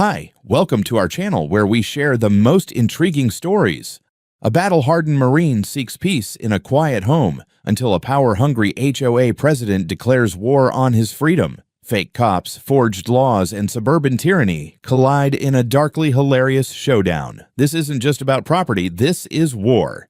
Hi, welcome to our channel where we share the most intriguing stories. A battle-hardened Marine seeks peace in a quiet home until a power-hungry HOA president declares war on his freedom. Fake cops, forged laws, and suburban tyranny collide in a darkly hilarious showdown. This isn't just about property, this is war.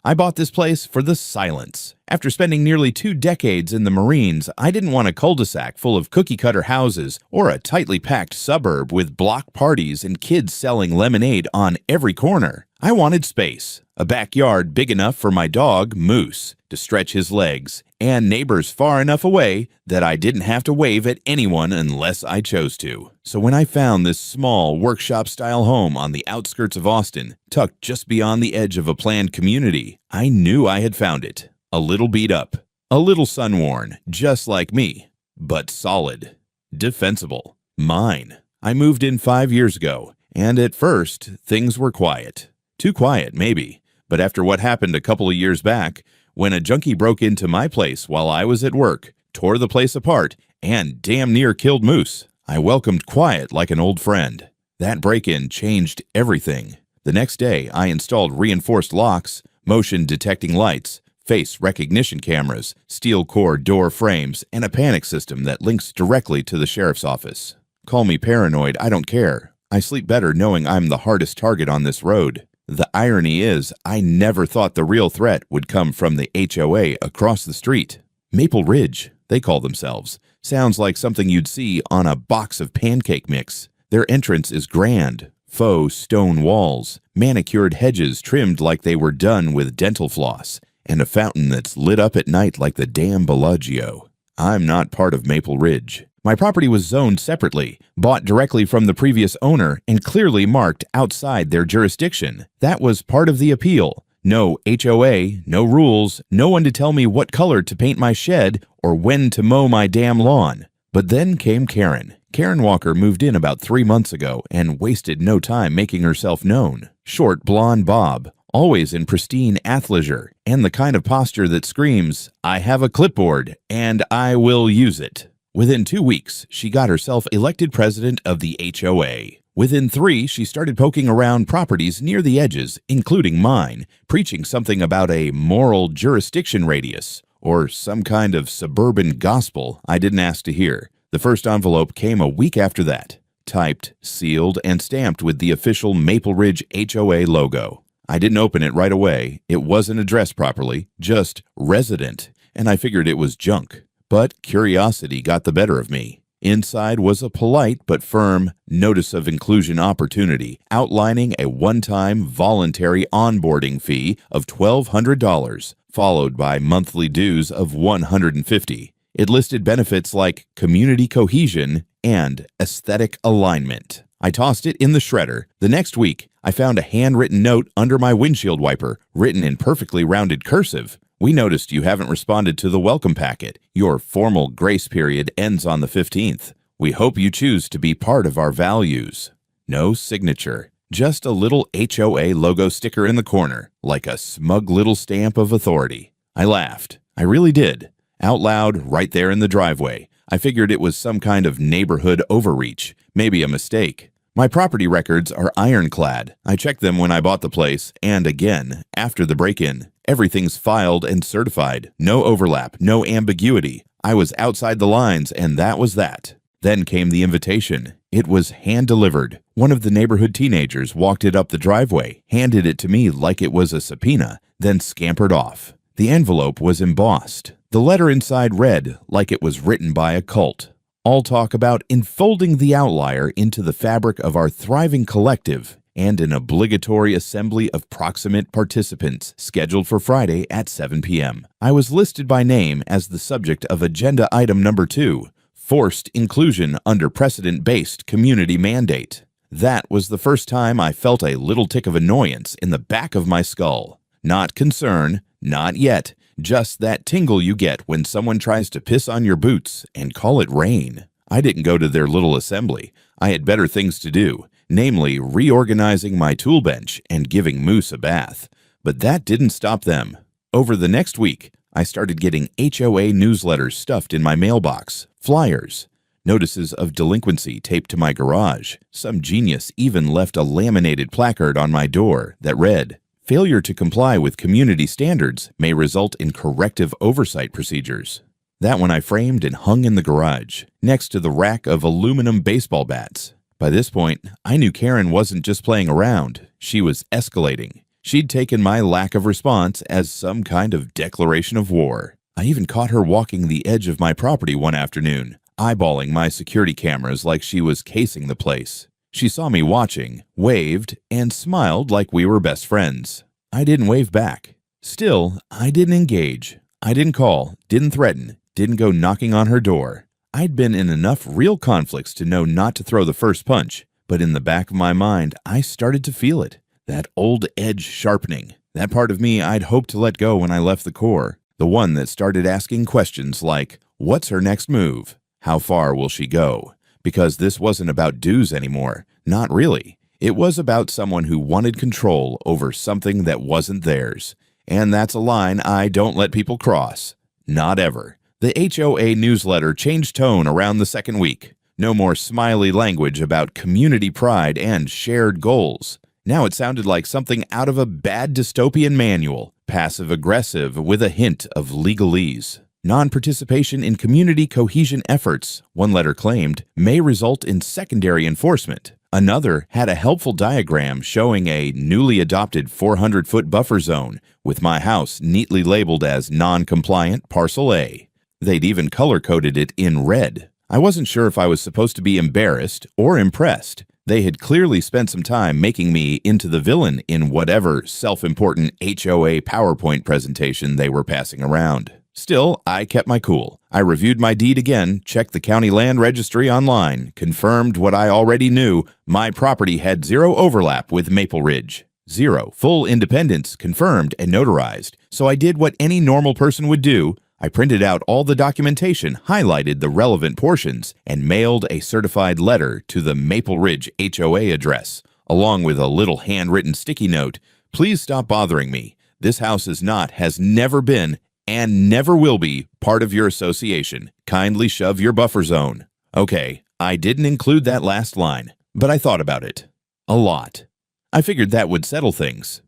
I bought this place for the silence. After spending nearly 2 decades in the Marines, I didn't want a cul-de-sac full of cookie-cutter houses or a tightly packed suburb with block parties and kids selling lemonade on every corner. I wanted space, a backyard big enough for my dog, Moose, to stretch his legs, and neighbors far enough away that I didn't have to wave at anyone unless I chose to. So when I found this small workshop-style home on the outskirts of Austin, tucked just beyond the edge of a planned community, I knew I had found it. A little beat up, a little sun-worn, just like me, but solid, defensible, mine. I moved in 5 years ago, and at first, things were quiet. Too quiet, maybe, but after what happened a couple of years back, when a junkie broke into my place while I was at work, tore the place apart, and damn near killed Moose, I welcomed quiet like an old friend. That break-in changed everything. The next day, I installed reinforced locks, motion-detecting lights, face recognition cameras, steel core door frames, and a panic system that links directly to the sheriff's office. Call me paranoid, I don't care. I sleep better knowing I'm the hardest target on this road. The irony is, I never thought the real threat would come from the HOA across the street. Maple Ridge, they call themselves. Sounds like something you'd see on a box of pancake mix. Their entrance is grand. Faux stone walls, manicured hedges trimmed like they were done with dental floss, and a fountain that's lit up at night like the damn Bellagio. I'm not part of Maple Ridge. My property was zoned separately, bought directly from the previous owner, and clearly marked outside their jurisdiction. That was part of the appeal. No HOA, no rules, no one to tell me what color to paint my shed or when to mow my damn lawn. But then came Karen. Karen Walker moved in about 3 months ago and wasted no time making herself known. Short blonde bob, always in pristine athleisure, and the kind of posture that screams, "I have a clipboard, and I will use it." Within 2 weeks, she got herself elected president of the HOA. Within 3, she started poking around properties near the edges, including mine, preaching something about a moral jurisdiction radius, or some kind of suburban gospel I didn't ask to hear. The first envelope came a week after that, typed, sealed, and stamped with the official Maple Ridge HOA logo. I didn't open it right away. It wasn't addressed properly, just resident, and I figured it was junk. But curiosity got the better of me. Inside was a polite but firm notice of inclusion opportunity outlining a one-time voluntary onboarding fee of $1,200, followed by monthly dues of $150. It listed benefits like community cohesion and aesthetic alignment. I tossed it in the shredder. The next week, I found a handwritten note under my windshield wiper, written in perfectly rounded cursive. "We noticed you haven't responded to the welcome packet. Your formal grace period ends on the 15th. We hope you choose to be part of our values." No signature, just a little HOA logo sticker in the corner, like a smug little stamp of authority. I laughed. I really did. Out loud, right there in the driveway. I figured it was some kind of neighborhood overreach, maybe a mistake. My property records are ironclad. I checked them when I bought the place, and again, after the break-in. Everything's filed and certified. No overlap, no ambiguity. I was outside the lines, and that was that. Then came the invitation. It was hand-delivered. One of the neighborhood teenagers walked it up the driveway, handed it to me like it was a subpoena, then scampered off. The envelope was embossed. The letter inside read like it was written by a cult. All talk about enfolding the outlier into the fabric of our thriving collective, and an obligatory assembly of proximate participants scheduled for Friday at 7 p.m. I was listed by name as the subject of agenda item number 2, forced inclusion under precedent-based community mandate. That was the first time I felt a little tick of annoyance in the back of my skull. Not concern, not yet, just that tingle you get when someone tries to piss on your boots and call it rain. I didn't go to their little assembly. I had better things to do, namely reorganizing my tool bench and giving Moose a bath. But that didn't stop them. Over the next week, I started getting HOA newsletters stuffed in my mailbox, flyers. notices of delinquency taped to my garage. Some genius even left a laminated placard on my door that read, "Failure to comply with community standards may result in corrective oversight procedures." That one I framed and hung in the garage, next to the rack of aluminum baseball bats. By this point, I knew Karen wasn't just playing around. She was escalating. She'd taken my lack of response as some kind of declaration of war. I even caught her walking the edge of my property one afternoon, eyeballing my security cameras like she was casing the place. She saw me watching, waved, and smiled like we were best friends. I didn't wave back. Still, I didn't engage. I didn't call, didn't threaten, didn't go knocking on her door. I'd been in enough real conflicts to know not to throw the first punch, but in the back of my mind, I started to feel it. That old edge sharpening. That part of me I'd hoped to let go when I left the Corps. The one that started asking questions like, what's her next move? How far will she go? Because this wasn't about dues anymore. Not really. It was about someone who wanted control over something that wasn't theirs. And that's a line I don't let people cross. Not ever. The HOA newsletter changed tone around the second week. No more smiley language about community pride and shared goals. Now it sounded like something out of a bad dystopian manual, passive-aggressive with a hint of legalese. Non-participation in community cohesion efforts, one letter claimed, may result in secondary enforcement. Another had a helpful diagram showing a newly adopted 400-foot buffer zone, with my house neatly labeled as non-compliant Parcel A. They'd even color-coded it in red. I wasn't sure if I was supposed to be embarrassed or impressed. They had clearly spent some time making me into the villain in whatever self-important HOA PowerPoint presentation they were passing around. Still, I kept my cool. I reviewed my deed again, checked the county land registry online, confirmed what I already knew: my property had zero overlap with Maple Ridge. Zero. Full independence, confirmed and notarized. So I did what any normal person would do. I printed out all the documentation, highlighted the relevant portions, and mailed a certified letter to the Maple Ridge HOA address, along with a little handwritten sticky note. Please stop bothering me. This house is not, has never been, and never will be part of your association. Kindly shove your buffer zone. Okay, I didn't include that last line, but I thought about it. A lot. I figured that would settle things.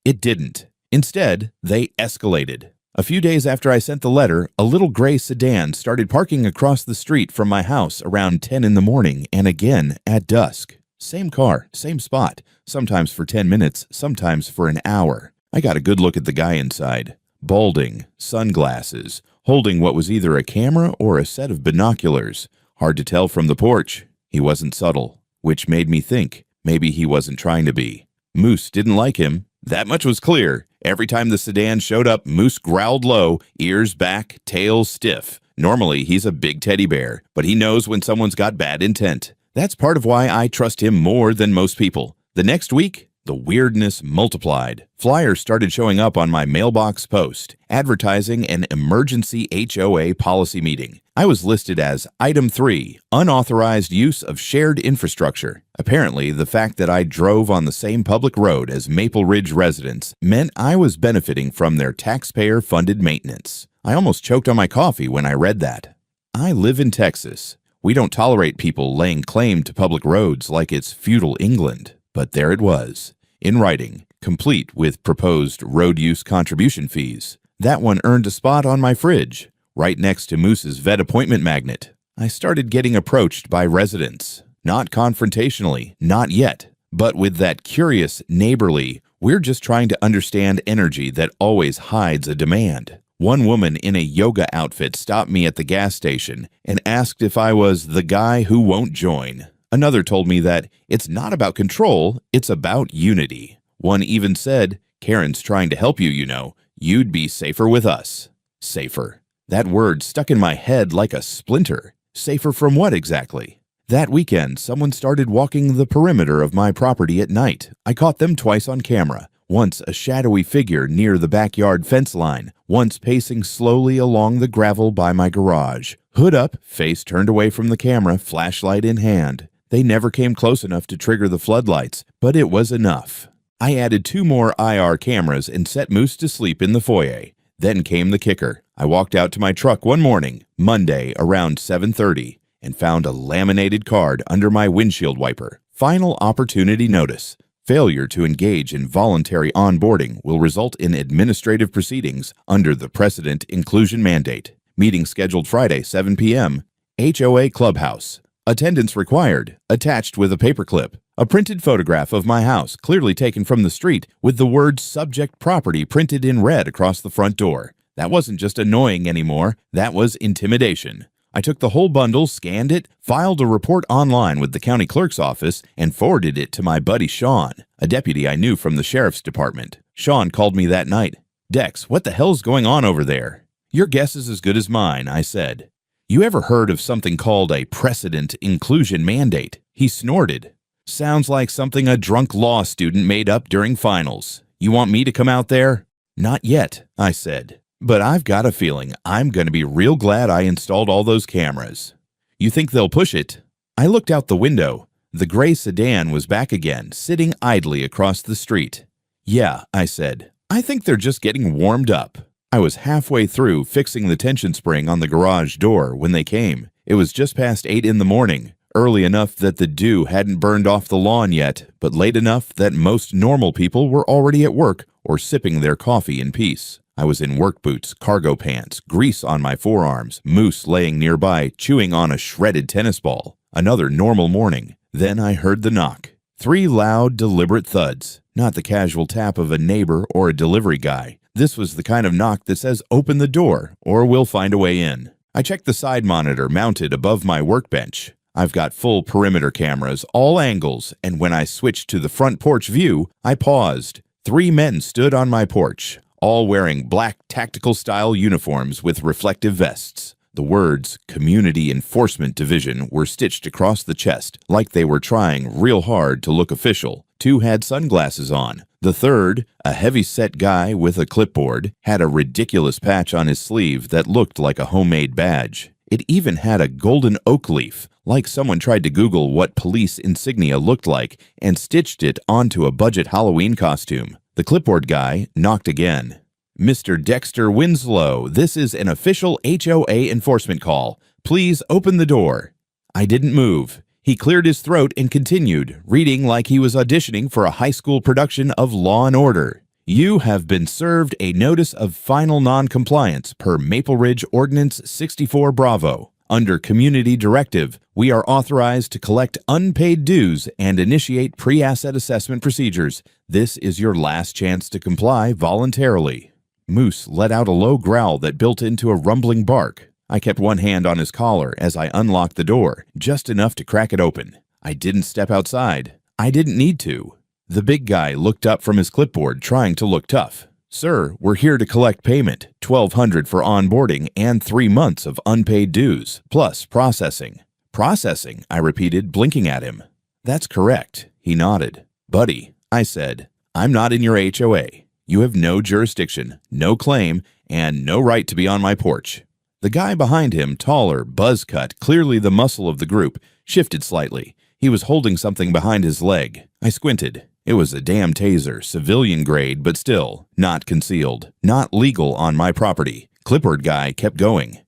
It didn't. Instead, they escalated. A few days after I sent the letter, a little gray sedan started parking across the street from my house around 10 in the morning and again at dusk. Same car, same spot, sometimes for 10 minutes, sometimes for an hour. I got a good look at the guy inside. Balding, sunglasses, holding what was either a camera or a set of binoculars. Hard to tell from the porch. He wasn't subtle, which made me think maybe he wasn't trying to be. Moose didn't like him. That much was clear. Every time the sedan showed up, Moose growled low, ears back, tail stiff. Normally, he's a big teddy bear, but he knows when someone's got bad intent. That's part of why I trust him more than most people. The next week, the weirdness multiplied. Flyers started showing up on my mailbox post, advertising an emergency HOA policy meeting. I was listed as Item 3, unauthorized use of shared infrastructure. Apparently, the fact that I drove on the same public road as Maple Ridge residents meant I was benefiting from their taxpayer-funded maintenance. I almost choked on my coffee when I read that. I live in Texas. We don't tolerate people laying claim to public roads like it's feudal England. But there it was, in writing, complete with proposed road use contribution fees. That one earned a spot on my fridge, right next to Moose's vet appointment magnet. I started getting approached by residents. Not confrontationally, not yet, but with that curious, neighborly, we're just trying to understand energy that always hides a demand. One woman in a yoga outfit stopped me at the gas station and asked if I was the guy who won't join. Another told me that it's not about control, it's about unity. One even said, Karen's trying to help you, you know. You'd be safer with us. Safer. That word stuck in my head like a splinter. Safer from what exactly? That weekend, someone started walking the perimeter of my property at night. I caught them twice on camera. Once a shadowy figure near the backyard fence line, once pacing slowly along the gravel by my garage. Hood up, face turned away from the camera, flashlight in hand. They never came close enough to trigger the floodlights, but it was enough. I added 2 more IR cameras and set Moose to sleep in the foyer. Then came the kicker. I walked out to my truck one morning, Monday, around 7:30. and found a laminated card under my windshield wiper. Final opportunity notice. Failure to engage in voluntary onboarding will result in administrative proceedings under the President Inclusion Mandate. Meeting scheduled Friday, 7 p.m. HOA Clubhouse. Attendance required. Attached with a paperclip. A printed photograph of my house, clearly taken from the street, with the words subject property printed in red across the front door. That wasn't just annoying anymore. That was intimidation. I took the whole bundle, scanned it, filed a report online with the county clerk's office, and forwarded it to my buddy Sean, a deputy I knew from the sheriff's department. Sean called me that night. "Dex, what the hell's going on over there?" "Your guess is as good as mine," I said. "You ever heard of something called a President Inclusion Mandate?" He snorted. "Sounds like something a drunk law student made up during finals. You want me to come out there?" "Not yet," I said. "But I've got a feeling I'm going to be real glad I installed all those cameras." "You think they'll push it?" I looked out the window. The gray sedan was back again, sitting idly across the street. "Yeah," I said. "I think they're just getting warmed up." I was halfway through fixing the tension spring on the garage door when they came. It was just past 8 in the morning, early enough that the dew hadn't burned off the lawn yet, but late enough that most normal people were already at work or sipping their coffee in peace. I was in work boots, cargo pants, grease on my forearms, Moose laying nearby, chewing on a shredded tennis ball. Another normal morning. Then I heard the knock. 3 loud, deliberate thuds. Not the casual tap of a neighbor or a delivery guy. This was the kind of knock that says, "Open the door, or we'll find a way in." I checked the side monitor mounted above my workbench. I've got full perimeter cameras, all angles, and when I switched to the front porch view, I paused. 3 men stood on my porch, all wearing black tactical-style uniforms with reflective vests. The words Community Enforcement Division were stitched across the chest, like they were trying real hard to look official. 2 had sunglasses on. The third, a heavy-set guy with a clipboard, had a ridiculous patch on his sleeve that looked like a homemade badge. It even had a golden oak leaf, like someone tried to Google what police insignia looked like and stitched it onto a budget Halloween costume. The clipboard guy knocked again. "Mr. Dexter Winslow, this is an official HOA enforcement call. Please open the door." I didn't move. He cleared his throat and continued, reading like he was auditioning for a high school production of Law and Order. "You have been served a notice of final non-compliance per Maple Ridge Ordinance 64 Bravo. Under Community Directive, we are authorized to collect unpaid dues and initiate pre-asset assessment procedures. This is your last chance to comply voluntarily." Moose let out a low growl that built into a rumbling bark. I kept one hand on his collar as I unlocked the door, just enough to crack it open. I didn't step outside. I didn't need to. The big guy looked up from his clipboard, trying to look tough. "Sir, we're here to collect payment, $1,200 for onboarding and 3 months of unpaid dues, plus processing." "Processing?" I repeated, blinking at him. "That's correct." He nodded. "Buddy," I said, "I'm not in your HOA. You have no jurisdiction, no claim, and no right to be on my porch." The guy behind him, taller, buzz-cut, clearly the muscle of the group, shifted slightly. He was holding something behind his leg. I squinted. It was a damn taser, civilian grade, but still, not concealed, not legal on my property. Clipboard guy kept going.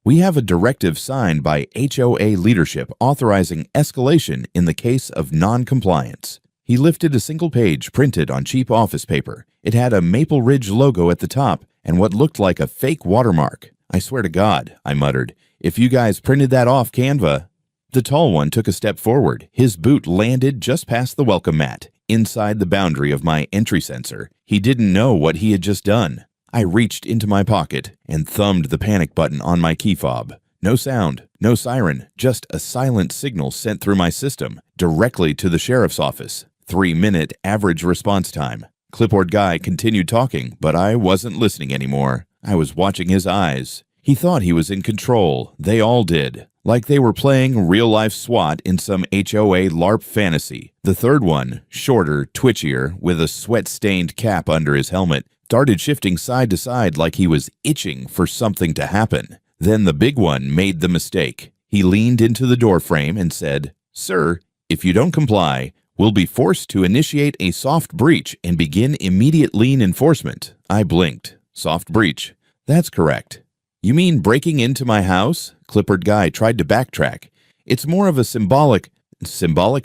"We have a directive signed by HOA leadership authorizing escalation in the case of non-compliance." He lifted a single page printed on cheap office paper. It had a Maple Ridge logo at the top and what looked like a fake watermark. "I swear to God," I muttered, "if you guys printed that off Canva." The tall one took a step forward. His boot landed just past the welcome mat, inside the boundary of my entry sensor. He didn't know what he had just done. I reached into my pocket and thumbed the panic button on my key fob. No sound, no siren, just a silent signal sent through my system, directly to the sheriff's office. 3-minute average response time. Clipboard guy continued talking, but I wasn't listening anymore. I was watching his eyes. He thought he was in control. They all did. Like they were playing real-life SWAT in some HOA LARP fantasy. The third one, shorter, twitchier, with a sweat-stained cap under his helmet, started shifting side to side like he was itching for something to happen. Then the big one made the mistake. He leaned into the doorframe and said, "Sir, if you don't comply, we'll be forced to initiate a soft breach and begin immediate lien enforcement." I blinked. Soft breach. That's correct. "You mean breaking into my house?" Clipboard guy tried to backtrack. It's more of a symbolic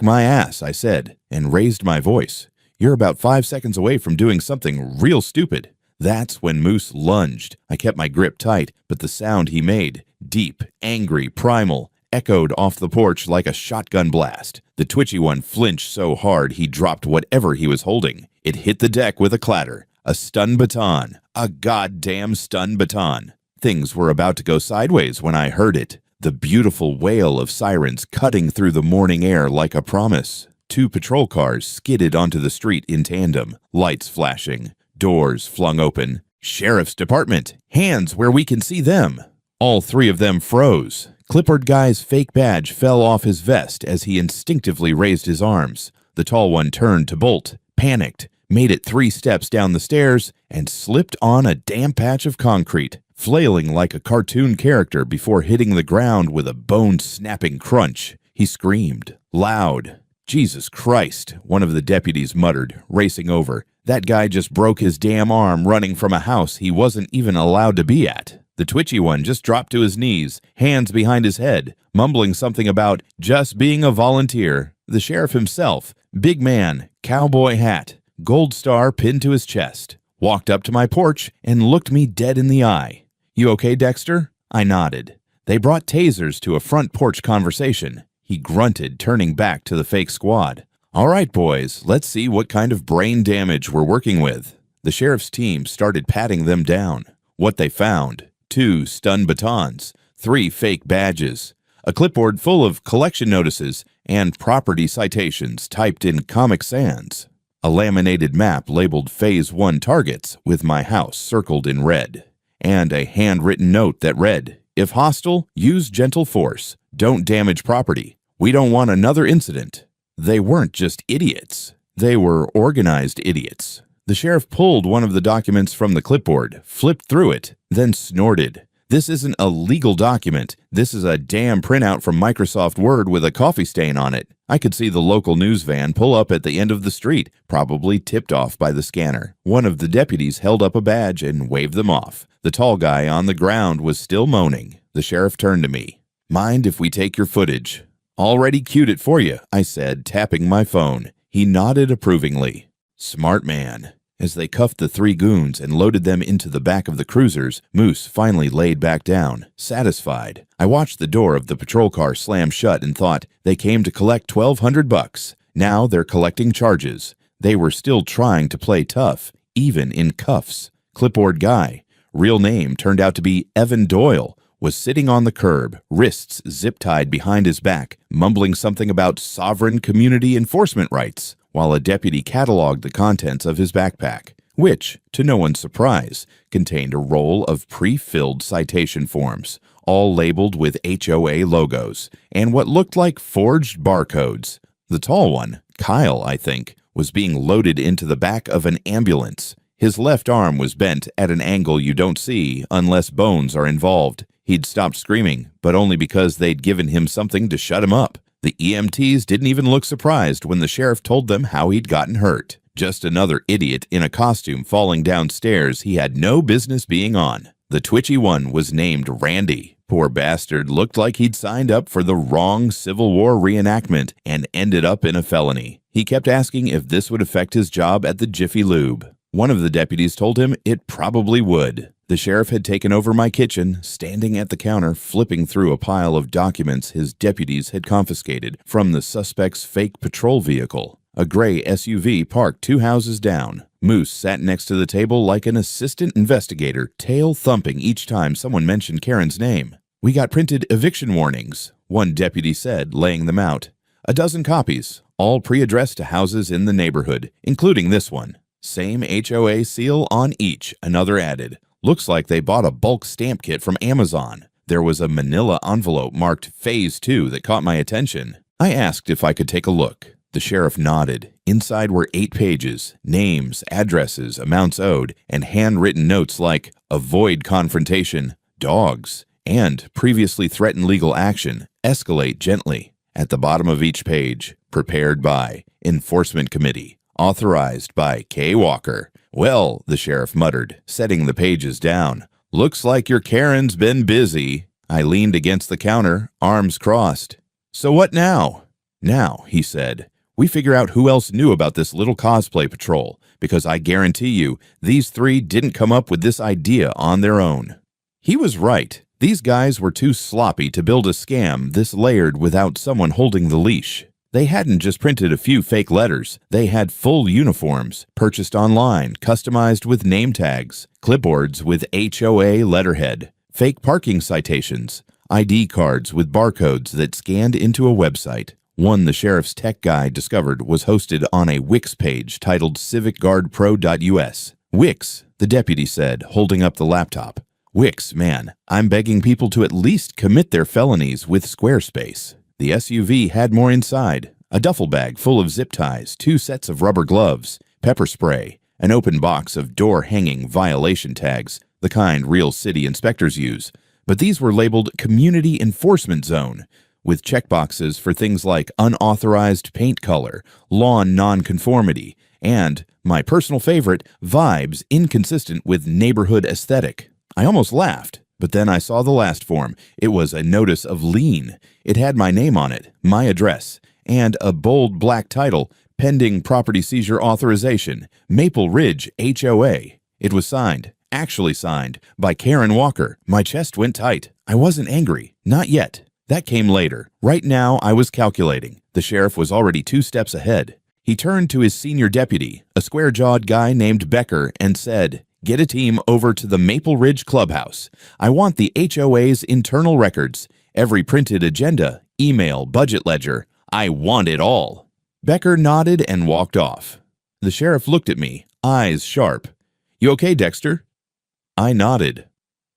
my ass, I said, and raised my voice. You're about 5 seconds away from doing something real stupid. That's when Moose lunged. I kept my grip tight, but the sound he made, deep, angry, primal, echoed off the porch like a shotgun blast. The twitchy one flinched so hard he dropped whatever he was holding. It hit the deck with a clatter. A stun baton. A goddamn stun baton. Things were about to go sideways when I heard it. The beautiful wail of sirens cutting through the morning air like a promise. 2 patrol cars skidded onto the street in tandem, lights flashing, doors flung open. Sheriff's Department, hands where we can see them. All 3 of them froze. Clipboard Guy's fake badge fell off his vest as he instinctively raised his arms. The tall one turned to bolt, panicked, made it 3 steps down the stairs, and slipped on a damp patch of concrete, flailing like a cartoon character before hitting the ground with a bone-snapping crunch. He screamed, loud. Jesus Christ, one of the deputies muttered, racing over. That guy just broke his damn arm running from a house he wasn't even allowed to be at. The twitchy one just dropped to his knees, hands behind his head, mumbling something about just being a volunteer. The sheriff himself, big man, cowboy hat, gold star pinned to his chest, walked up to my porch and looked me dead in the eye. You okay, Dexter? I nodded. They brought tasers to a front porch conversation. He grunted, turning back to the fake squad. All right, boys, let's see what kind of brain damage we're working with. The sheriff's team started patting them down. What they found: 2 stun batons, 3 fake badges, a clipboard full of collection notices and property citations typed in Comic Sans, a laminated map labeled Phase 1 targets with my house circled in red, and a handwritten note that read, if hostile, use gentle force. Don't damage property. We don't want another incident. They weren't just idiots. They were organized idiots. The sheriff pulled one of the documents from the clipboard, flipped through it, then snorted. This isn't a legal document. This is a damn printout from Microsoft Word with a coffee stain on it. I could see the local news van pull up at the end of the street, probably tipped off by the scanner. One of the deputies held up a badge and waved them off. The tall guy on the ground was still moaning. The sheriff turned to me. Mind if we take your footage? Already queued it for you, I said, tapping my phone. He nodded approvingly. Smart man. As they cuffed the 3 goons and loaded them into the back of the cruisers, Moose finally laid back down, satisfied. I watched the door of the patrol car slam shut and thought, they came to collect $1,200. Now they're collecting charges. They were still trying to play tough, even in cuffs. Clipboard Guy, real name turned out to be Evan Doyle, was sitting on the curb, wrists zip-tied behind his back, mumbling something about sovereign community enforcement rights, while a deputy cataloged the contents of his backpack, which, to no one's surprise, contained a roll of pre-filled citation forms, all labeled with HOA logos, and what looked like forged barcodes. The tall one, Kyle, I think, was being loaded into the back of an ambulance. His left arm was bent at an angle you don't see unless bones are involved. He'd stopped screaming, but only because they'd given him something to shut him up. The EMTs didn't even look surprised when the sheriff told them how he'd gotten hurt. Just another idiot in a costume falling downstairs he had no business being on. The twitchy one was named Randy. Poor bastard looked like he'd signed up for the wrong Civil War reenactment and ended up in a felony. He kept asking if this would affect his job at the Jiffy Lube. One of the deputies told him it probably would. The sheriff had taken over my kitchen, standing at the counter flipping through a pile of documents his deputies had confiscated from the suspect's fake patrol vehicle. A gray SUV parked 2 houses down. Moose sat next to the table like an assistant investigator, tail thumping each time someone mentioned Karen's name. We got printed eviction warnings, one deputy said, laying them out. 12 copies, all pre-addressed to houses in the neighborhood, including this one. Same HOA seal on each, another added. Looks like they bought a bulk stamp kit from Amazon. There was a manila envelope marked Phase 2 that caught my attention. I asked if I could take a look. The sheriff nodded. Inside were 8 pages, names, addresses, amounts owed, and handwritten notes like avoid confrontation, dogs, and previously threatened legal action, escalate gently. At the bottom of each page, prepared by Enforcement Committee, authorized by K. Walker. Well, the sheriff muttered, setting the pages down. Looks like your Karen's been busy. I leaned against the counter, arms crossed. "So what now?" "Now," he said, "we figure out who else knew about this little cosplay patrol, because I guarantee you, these three didn't come up with this idea on their own." He was right. These guys were too sloppy to build a scam this layered without someone holding the leash. They hadn't just printed a few fake letters. They had full uniforms, purchased online, customized with name tags, clipboards with HOA letterhead, fake parking citations, ID cards with barcodes that scanned into a website. One the sheriff's tech guy discovered was hosted on a Wix page titled civicguardpro.us. "Wix," the deputy said, holding up the laptop. "Wix, man, I'm begging people to at least commit their felonies with Squarespace." The SUV had more inside: a duffel bag full of zip ties, 2 sets of rubber gloves, pepper spray, an open box of door-hanging violation tags, the kind real city inspectors use. But these were labeled Community Enforcement Zone, with checkboxes for things like unauthorized paint color, lawn nonconformity, and, my personal favorite, vibes inconsistent with neighborhood aesthetic. I almost laughed, but then I saw the last form. It was a notice of lien. It had my name on it, my address, and a bold black title, "Pending Property Seizure Authorization, Maple Ridge HOA." It was signed, actually signed, by Karen Walker. My chest went tight. I wasn't angry. Not yet. That came later. Right now, I was calculating. The sheriff was already 2 steps ahead. He turned to his senior deputy, a square-jawed guy named Becker, and said, "Get a team over to the Maple Ridge Clubhouse. I want the HOA's internal records, every printed agenda, email, budget ledger. I want it all." Becker nodded and walked off. The sheriff looked at me, eyes sharp. "You okay, Dexter?" I nodded.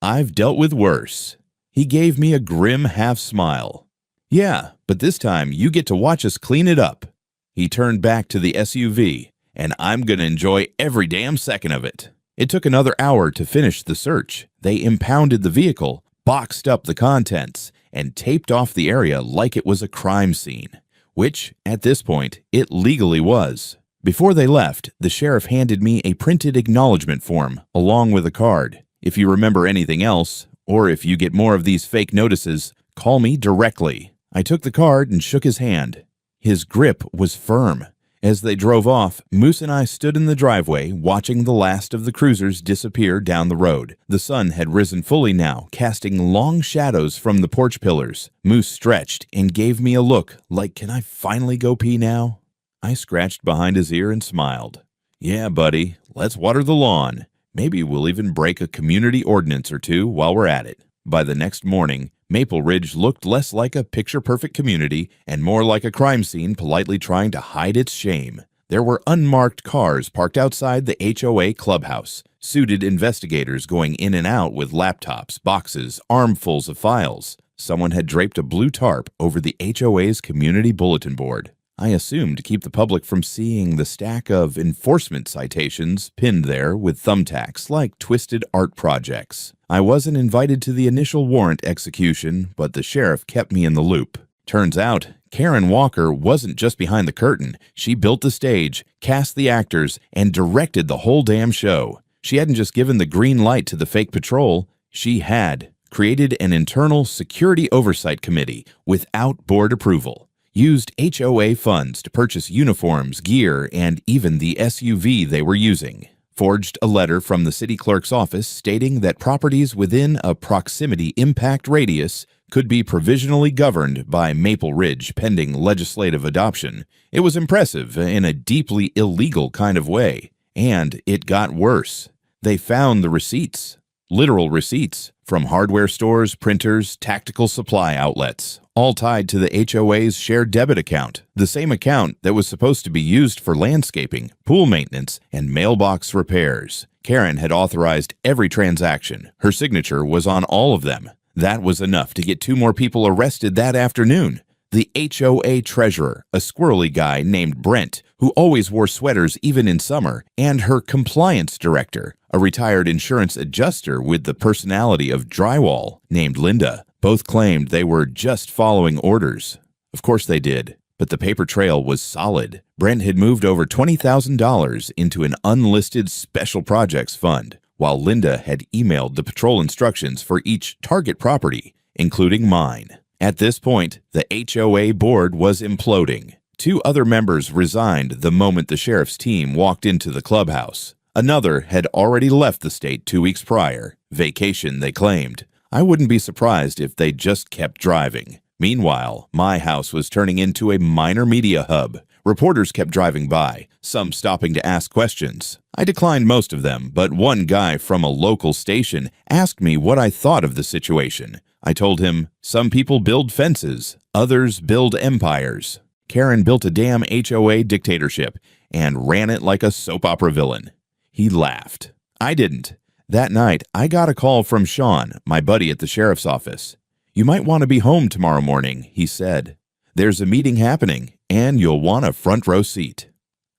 "I've dealt with worse." He gave me a grim half-smile. "Yeah, but this time you get to watch us clean it up." He turned back to the SUV, "and I'm gonna enjoy every damn second of it." It took another hour to finish the search. They impounded the vehicle, boxed up the contents, and taped off the area like it was a crime scene, which, at this point, it legally was. Before they left, the sheriff handed me a printed acknowledgement form, along with a card. "If you remember anything else, or if you get more of these fake notices, call me directly." I took the card and shook his hand. His grip was firm. As they drove off, Moose and I stood in the driveway, watching the last of the cruisers disappear down the road. The sun had risen fully now, casting long shadows from the porch pillars. Moose stretched and gave me a look like, "Can I finally go pee now?" I scratched behind his ear and smiled. "Yeah, buddy, let's water the lawn. Maybe we'll even break a community ordinance or two while we're at it." By the next morning, Maple Ridge looked less like a picture-perfect community and more like a crime scene politely trying to hide its shame. There were unmarked cars parked outside the HOA clubhouse, suited investigators going in and out with laptops, boxes, armfuls of files. Someone had draped a blue tarp over the HOA's community bulletin board. I assumed to keep the public from seeing the stack of enforcement citations pinned there with thumbtacks like twisted art projects. I wasn't invited to the initial warrant execution, but the sheriff kept me in the loop. Turns out, Karen Walker wasn't just behind the curtain. She built the stage, cast the actors, and directed the whole damn show. She hadn't just given the green light to the fake patrol. She had created an internal security oversight committee without board approval, used HOA funds to purchase uniforms, gear, and even the SUV they were using, forged a letter from the city clerk's office stating that properties within a proximity impact radius could be provisionally governed by Maple Ridge pending legislative adoption. It was impressive in a deeply illegal kind of way. And it got worse. They found the receipts, literal receipts, from hardware stores, printers, tactical supply outlets, all tied to the HOA's shared debit account, the same account that was supposed to be used for landscaping, pool maintenance, and mailbox repairs. Karen had authorized every transaction. Her signature was on all of them. That was enough to get 2 more people arrested that afternoon. The HOA treasurer, a squirrely guy named Brent, who always wore sweaters even in summer, and her compliance director, a retired insurance adjuster with the personality of drywall, named Linda. Both claimed they were just following orders. Of course they did, but the paper trail was solid. Brent had moved over $20,000 into an unlisted special projects fund, while Linda had emailed the patrol instructions for each target property, including mine. At this point, the HOA board was imploding. 2 other members resigned the moment the sheriff's team walked into the clubhouse. Another had already left the state 2 weeks prior. Vacation, they claimed. I wouldn't be surprised if they just kept driving. Meanwhile, my house was turning into a minor media hub. Reporters kept driving by, some stopping to ask questions. I declined most of them, but one guy from a local station asked me what I thought of the situation. I told him, some people build fences, others build empires. Karen built a damn HOA dictatorship and ran it like a soap opera villain. He laughed. I didn't. That night, I got a call from Sean, my buddy at the sheriff's office. You might want to be home tomorrow morning, he said. There's a meeting happening, and you'll want a front row seat.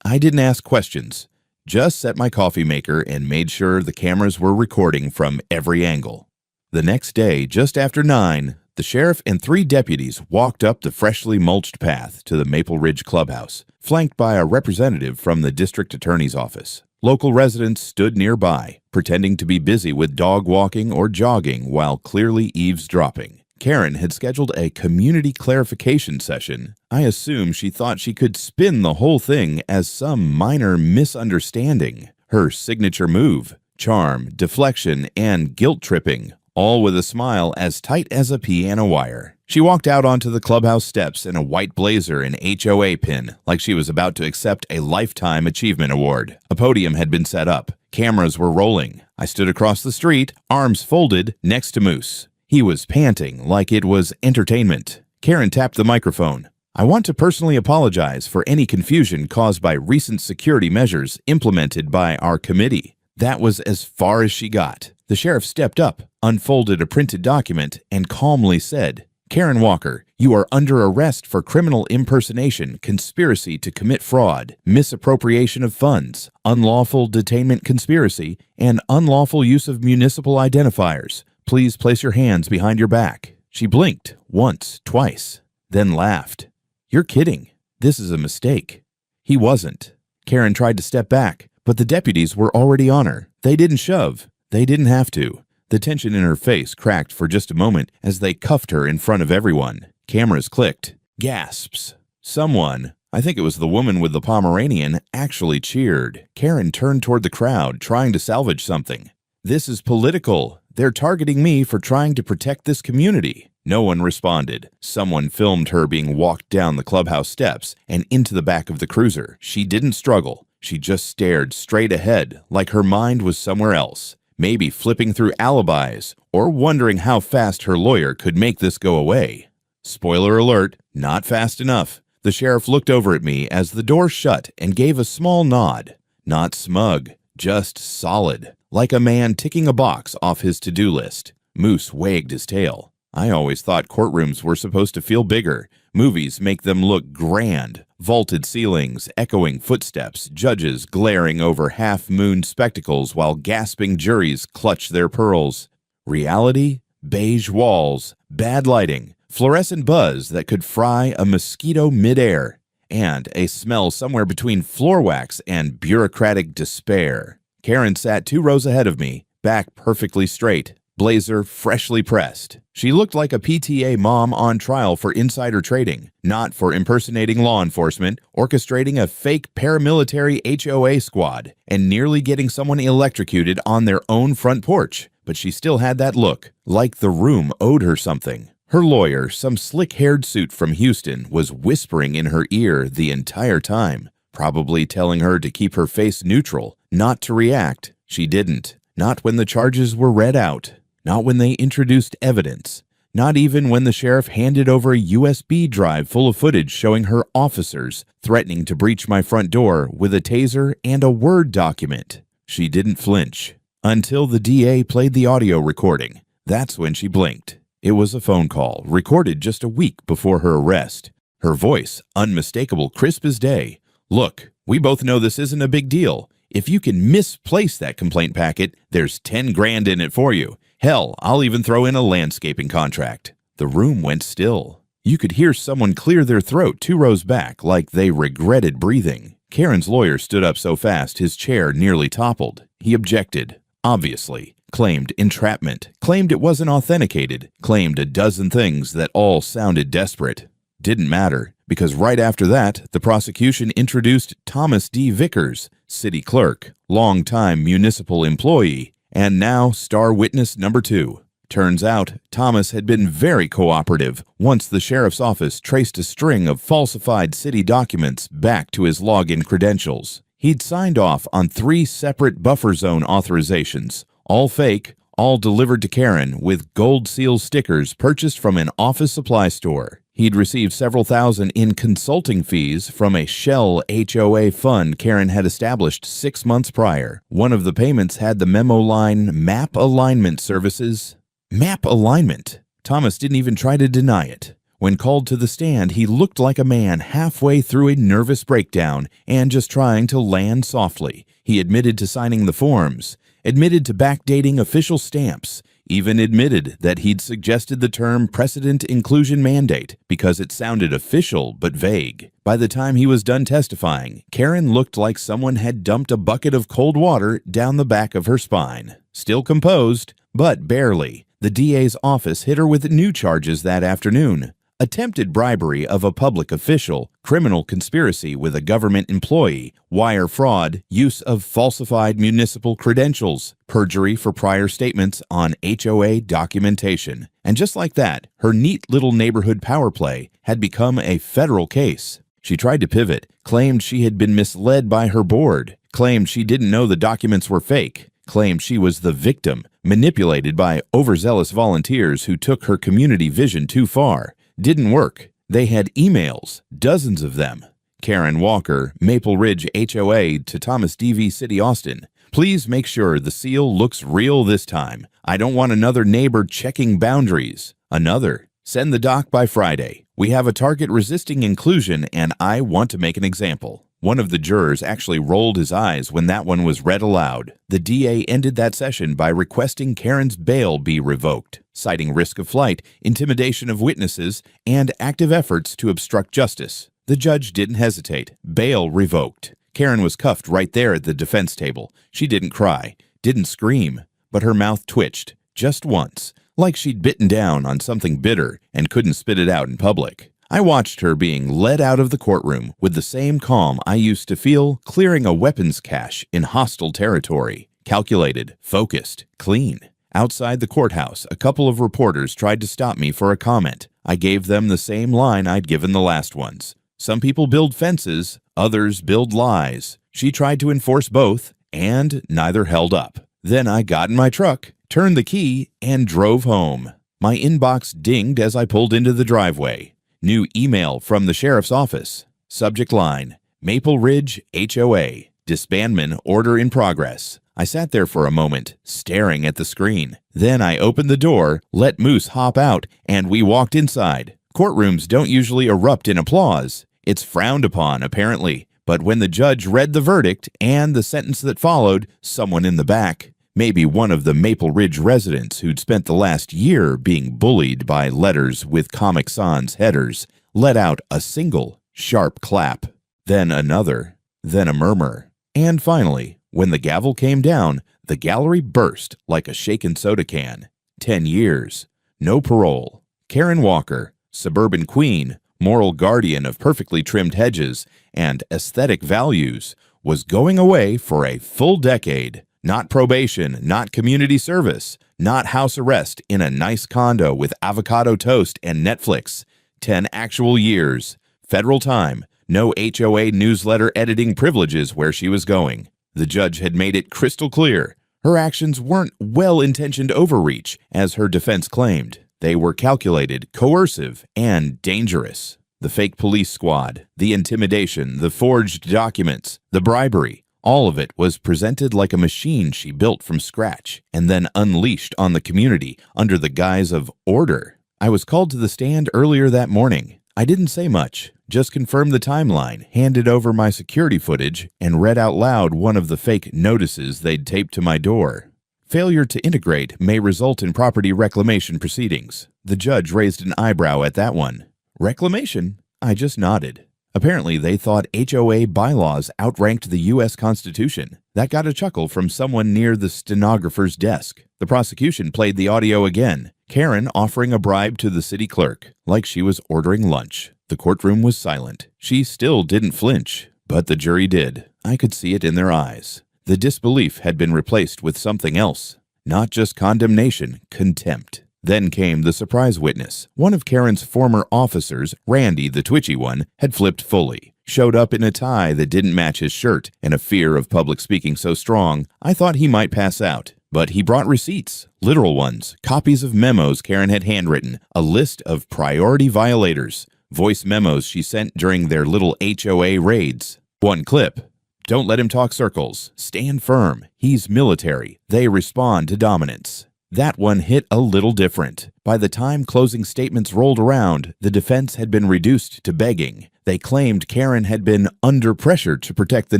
I didn't ask questions, just set my coffee maker and made sure the cameras were recording from every angle. The next day, just after 9, the sheriff and 3 deputies walked up the freshly mulched path to the Maple Ridge Clubhouse, flanked by a representative from the district attorney's office. Local residents stood nearby, pretending to be busy with dog walking or jogging while clearly eavesdropping. Karen had scheduled a community clarification session. I assume she thought she could spin the whole thing as some minor misunderstanding. Her signature move, charm, deflection, and guilt-tripping, all with a smile as tight as a piano wire. She walked out onto the clubhouse steps in a white blazer and HOA pin, like she was about to accept a Lifetime Achievement Award. A podium had been set up. Cameras were rolling. I stood across the street, arms folded, next to Moose. He was panting like it was entertainment. Karen tapped the microphone. I want to personally apologize for any confusion caused by recent security measures implemented by our committee. That was as far as she got. The sheriff stepped up, unfolded a printed document, and calmly said, Karen Walker, you are under arrest for criminal impersonation, conspiracy to commit fraud, misappropriation of funds, unlawful detainment conspiracy, and unlawful use of municipal identifiers. Please place your hands behind your back. She blinked once, twice, then laughed. You're kidding. This is a mistake. He wasn't. Karen tried to step back, but the deputies were already on her. They didn't shove. They didn't have to. The tension in her face cracked for just a moment as they cuffed her in front of everyone. Cameras clicked. Gasps. Someone, I think it was the woman with the Pomeranian, actually cheered. Karen turned toward the crowd, trying to salvage something. This is political. They're targeting me for trying to protect this community. No one responded. Someone filmed her being walked down the clubhouse steps and into the back of the cruiser. She didn't struggle. She just stared straight ahead, like her mind was somewhere else. Maybe flipping through alibis, or wondering how fast her lawyer could make this go away. Spoiler alert, not fast enough. The sheriff looked over at me as the door shut and gave a small nod. Not smug, just solid, like a man ticking a box off his to-do list. Moose wagged his tail. I always thought courtrooms were supposed to feel bigger. Movies make them look grand. Vaulted ceilings, echoing footsteps, judges glaring over half-moon spectacles while gasping juries clutch their pearls. Reality? Beige walls, bad lighting, fluorescent buzz that could fry a mosquito midair, and a smell somewhere between floor wax and bureaucratic despair. Karen sat 2 rows ahead of me, back perfectly straight, blazer freshly pressed. She looked like a PTA mom on trial for insider trading, not for impersonating law enforcement, orchestrating a fake paramilitary HOA squad, and nearly getting someone electrocuted on their own front porch. But she still had that look, like the room owed her something. Her lawyer, some slick-haired suit from Houston, was whispering in her ear the entire time, probably telling her to keep her face neutral, not to react. She didn't. Not when the charges were read out. Not when they introduced evidence. Not even when the sheriff handed over a USB drive full of footage showing her officers threatening to breach my front door with a taser and a Word document. She didn't flinch. Until the DA played the audio recording. That's when she blinked. It was a phone call, recorded just a week before her arrest. Her voice, unmistakable, crisp as day. Look, we both know this isn't a big deal. If you can misplace that complaint packet, there's 10 grand in it for you. Hell, I'll even throw in a landscaping contract. The room went still. You could hear someone clear their throat 2 rows back like they regretted breathing. Karen's lawyer stood up so fast his chair nearly toppled. He objected, obviously, claimed entrapment, claimed it wasn't authenticated, claimed a dozen things that all sounded desperate. Didn't matter, because right after that, the prosecution introduced Thomas D. Vickers, city clerk, longtime municipal employee, and now star witness number 2. Turns out, Thomas had been very cooperative once the sheriff's office traced a string of falsified city documents back to his login credentials. He'd signed off on 3 separate buffer zone authorizations, all fake, all delivered to Karen with gold seal stickers purchased from an office supply store. He'd received several thousand in consulting fees from a shell HOA fund Karen had established 6 months prior. One of the payments had the memo line, "Map Alignment Services." Map alignment. Thomas didn't even try to deny it. When called to the stand, he looked like a man halfway through a nervous breakdown and just trying to land softly. He admitted to signing the forms, admitted to backdating official stamps, even admitted that he'd suggested the term precedent inclusion mandate because it sounded official but vague. By the time he was done testifying, Karen looked like someone had dumped a bucket of cold water down the back of her spine. Still composed, but barely. The DA's office hit her with new charges that afternoon. Attempted bribery of a public official, criminal conspiracy with a government employee, wire fraud, use of falsified municipal credentials, perjury for prior statements on HOA documentation. And just like that, her neat little neighborhood power play had become a federal case. She tried to pivot, claimed she had been misled by her board, claimed she didn't know the documents were fake, claimed she was the victim, manipulated by overzealous volunteers who took her community vision too far. Didn't work. They had emails, dozens of them. Karen Walker, Maple Ridge HOA to Thomas D.V. City, Austin. Please make sure the seal looks real this time. I don't want another neighbor checking boundaries. Another. Send the doc by Friday. We have a target resisting inclusion and I want to make an example. One of the jurors actually rolled his eyes when that one was read aloud. The DA ended that session by requesting Karen's bail be revoked, citing risk of flight, intimidation of witnesses, and active efforts to obstruct justice. The judge didn't hesitate. Bail revoked. Karen was cuffed right there at the defense table. She didn't cry, didn't scream, but her mouth twitched, just once, like she'd bitten down on something bitter and couldn't spit it out in public. I watched her being led out of the courtroom with the same calm I used to feel clearing a weapons cache in hostile territory. Calculated, focused, clean. Outside the courthouse, a couple of reporters tried to stop me for a comment. I gave them the same line I'd given the last ones. Some people build fences, others build lies. She tried to enforce both, and neither held up. Then I got in my truck, turned the key, and drove home. My inbox dinged as I pulled into the driveway. New email from the sheriff's office. Subject line, Maple Ridge HOA. Disbandment order in progress. I sat there for a moment, staring at the screen. Then I opened the door, let Moose hop out, and we walked inside. Courtrooms don't usually erupt in applause. It's frowned upon, apparently. But when the judge read the verdict and the sentence that followed, someone in the back, maybe one of the Maple Ridge residents who'd spent the last year being bullied by letters with Comic Sans headers, let out a single sharp clap, then another, then a murmur. And finally, when the gavel came down, the gallery burst like a shaken soda can. 10 years. No parole. Karen Walker, suburban queen, moral guardian of perfectly trimmed hedges and aesthetic values, was going away for a full decade. Not probation, not community service, not house arrest in a nice condo with avocado toast and Netflix. 10 actual years. Federal time. No HOA newsletter editing privileges where she was going. The judge had made it crystal clear. Her actions weren't well-intentioned overreach, as her defense claimed. They were calculated, coercive, and dangerous. The fake police squad, the intimidation, the forged documents, the bribery, all of it was presented like a machine she built from scratch and then unleashed on the community under the guise of order. I was called to the stand earlier that morning. I didn't say much, just confirmed the timeline, handed over my security footage, and read out loud one of the fake notices they'd taped to my door. Failure to integrate may result in property reclamation proceedings. The judge raised an eyebrow at that one. Reclamation? I just nodded. Apparently, they thought HOA bylaws outranked the U.S. Constitution. That got a chuckle from someone near the stenographer's desk. The prosecution played the audio again. Karen offering a bribe to the city clerk, like she was ordering lunch. The courtroom was silent. She still didn't flinch, but the jury did. I could see it in their eyes. The disbelief had been replaced with something else. Not just condemnation, contempt. Then came the surprise witness. One of Karen's former officers, Randy, the twitchy one, had flipped fully. Showed up in a tie that didn't match his shirt, and a fear of public speaking so strong, I thought he might pass out. But he brought receipts, literal ones, copies of memos Karen had handwritten, a list of priority violators, voice memos she sent during their little HOA raids. One clip. Don't let him talk circles. Stand firm. He's military. They respond to dominance. That one hit a little different. By the time closing statements rolled around, the defense had been reduced to begging. They claimed Karen had been under pressure to protect the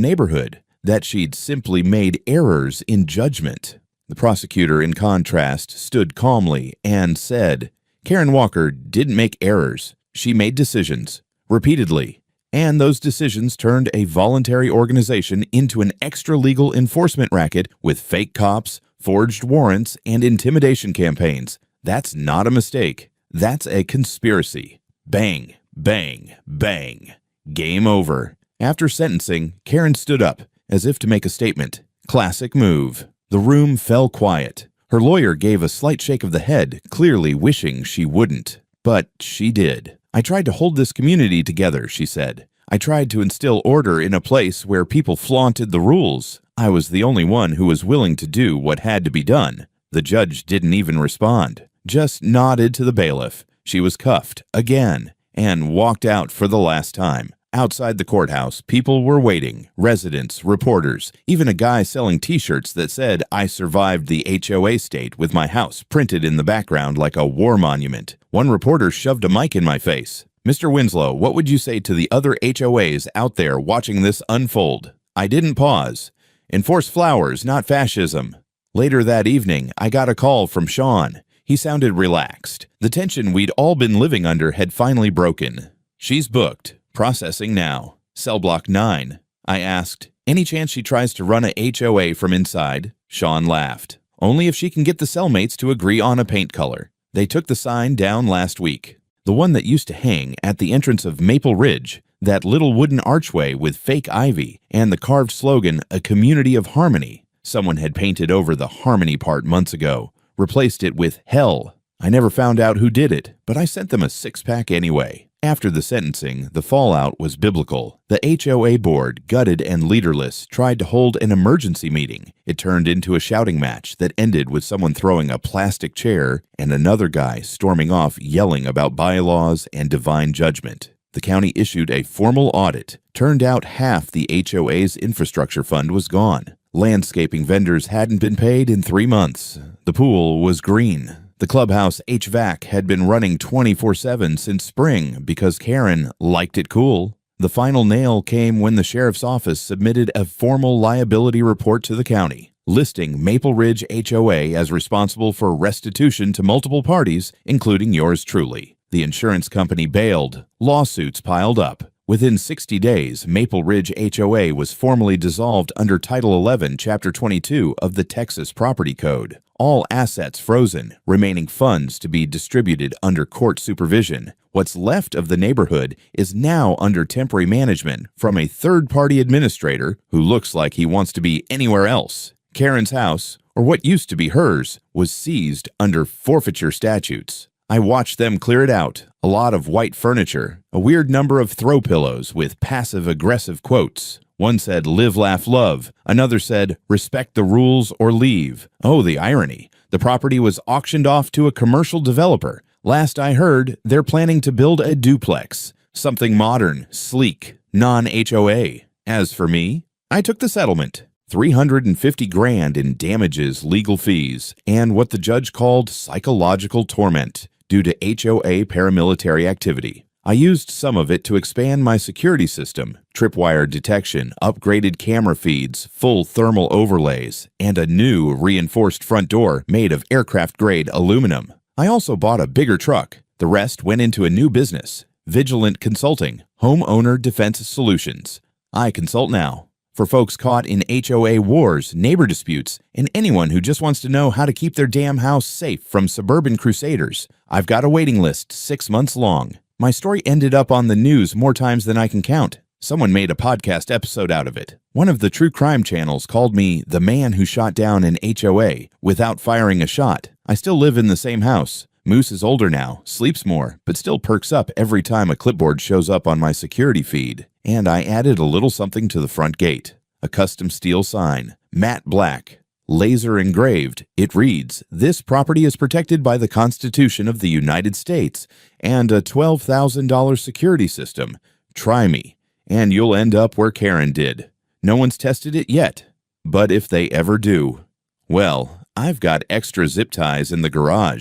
neighborhood, that she'd simply made errors in judgment. The prosecutor, in contrast, stood calmly and said, Karen Walker didn't make errors. She made decisions, repeatedly. And those decisions turned a voluntary organization into an extra-legal enforcement racket with fake cops, forged warrants, and intimidation campaigns. That's not a mistake. That's a conspiracy. Bang, bang, bang. Game over. After sentencing, Karen stood up, as if to make a statement. Classic move. The room fell quiet. Her lawyer gave a slight shake of the head, clearly wishing she wouldn't. But she did. I tried to hold this community together, she said. I tried to instill order in a place where people flaunted the rules. I was the only one who was willing to do what had to be done. The judge didn't even respond, just nodded to the bailiff. She was cuffed, again, and walked out for the last time. Outside the courthouse, people were waiting, residents, reporters, even a guy selling t-shirts that said, I survived the HOA state with my house printed in the background like a war monument. One reporter shoved a mic in my face. Mr. Winslow, what would you say to the other HOAs out there watching this unfold? I didn't pause. Enforce flowers, not fascism. Later that evening, I got a call from Sean. He sounded relaxed. The tension we'd all been living under had finally broken. She's booked. Processing now. Cell block 9. I asked, any chance she tries to run a HOA from inside? Sean laughed. Only if she can get the cellmates to agree on a paint color. They took the sign down last week. The one that used to hang at the entrance of Maple Ridge, that little wooden archway with fake ivy, and the carved slogan, a community of harmony. Someone had painted over the harmony part months ago, replaced it with hell. I never found out who did it, but I sent them a 6-pack anyway. After the sentencing, the fallout was biblical. The HOA board, gutted and leaderless, tried to hold an emergency meeting. It turned into a shouting match that ended with someone throwing a plastic chair and another guy storming off yelling about bylaws and divine judgment. The county issued a formal audit. Turned out half the HOA's infrastructure fund was gone. Landscaping vendors hadn't been paid in 3 months. The pool was green. The clubhouse HVAC had been running 24/7 since spring because Karen liked it cool. The final nail came when the sheriff's office submitted a formal liability report to the county, listing Maple Ridge HOA as responsible for restitution to multiple parties, including yours truly. The insurance company bailed. Lawsuits piled up. Within 60 days, Maple Ridge HOA was formally dissolved under Title 11, Chapter 22 of the Texas Property Code. All assets frozen, remaining funds to be distributed under court supervision. What's left of the neighborhood is now under temporary management from a third-party administrator who looks like he wants to be anywhere else. Karen's house, or what used to be hers, was seized under forfeiture statutes. I watched them clear it out. A lot of white furniture, a weird number of throw pillows with passive-aggressive quotes. One said, live, laugh, love. Another said, respect the rules or leave. Oh, the irony. The property was auctioned off to a commercial developer. Last I heard, they're planning to build a duplex. Something modern, sleek, non-HOA. As for me, I took the settlement. $350,000 in damages, legal fees, and what the judge called psychological torment due to HOA paramilitary activity. I used some of it to expand my security system, tripwire detection, upgraded camera feeds, full thermal overlays, and a new reinforced front door made of aircraft-grade aluminum. I also bought a bigger truck. The rest went into a new business, Vigilant Consulting, Homeowner Defense Solutions. I consult now. For folks caught in HOA wars, neighbor disputes, and anyone who just wants to know how to keep their damn house safe from suburban crusaders, I've got a waiting list 6 months long. My story ended up on the news more times than I can count. Someone made a podcast episode out of it. One of the true crime channels called me the man who shot down an HOA without firing a shot. I still live in the same house. Moose is older now, sleeps more, but still perks up every time a clipboard shows up on my security feed. And I added a little something to the front gate. A custom steel sign, matte black, laser engraved. It reads, "This property is protected by the Constitution of the United States and a $12,000 security system. Try me, and you'll end up where Karen did." No one's tested it yet, but if they ever do, well, I've got extra zip ties in the garage.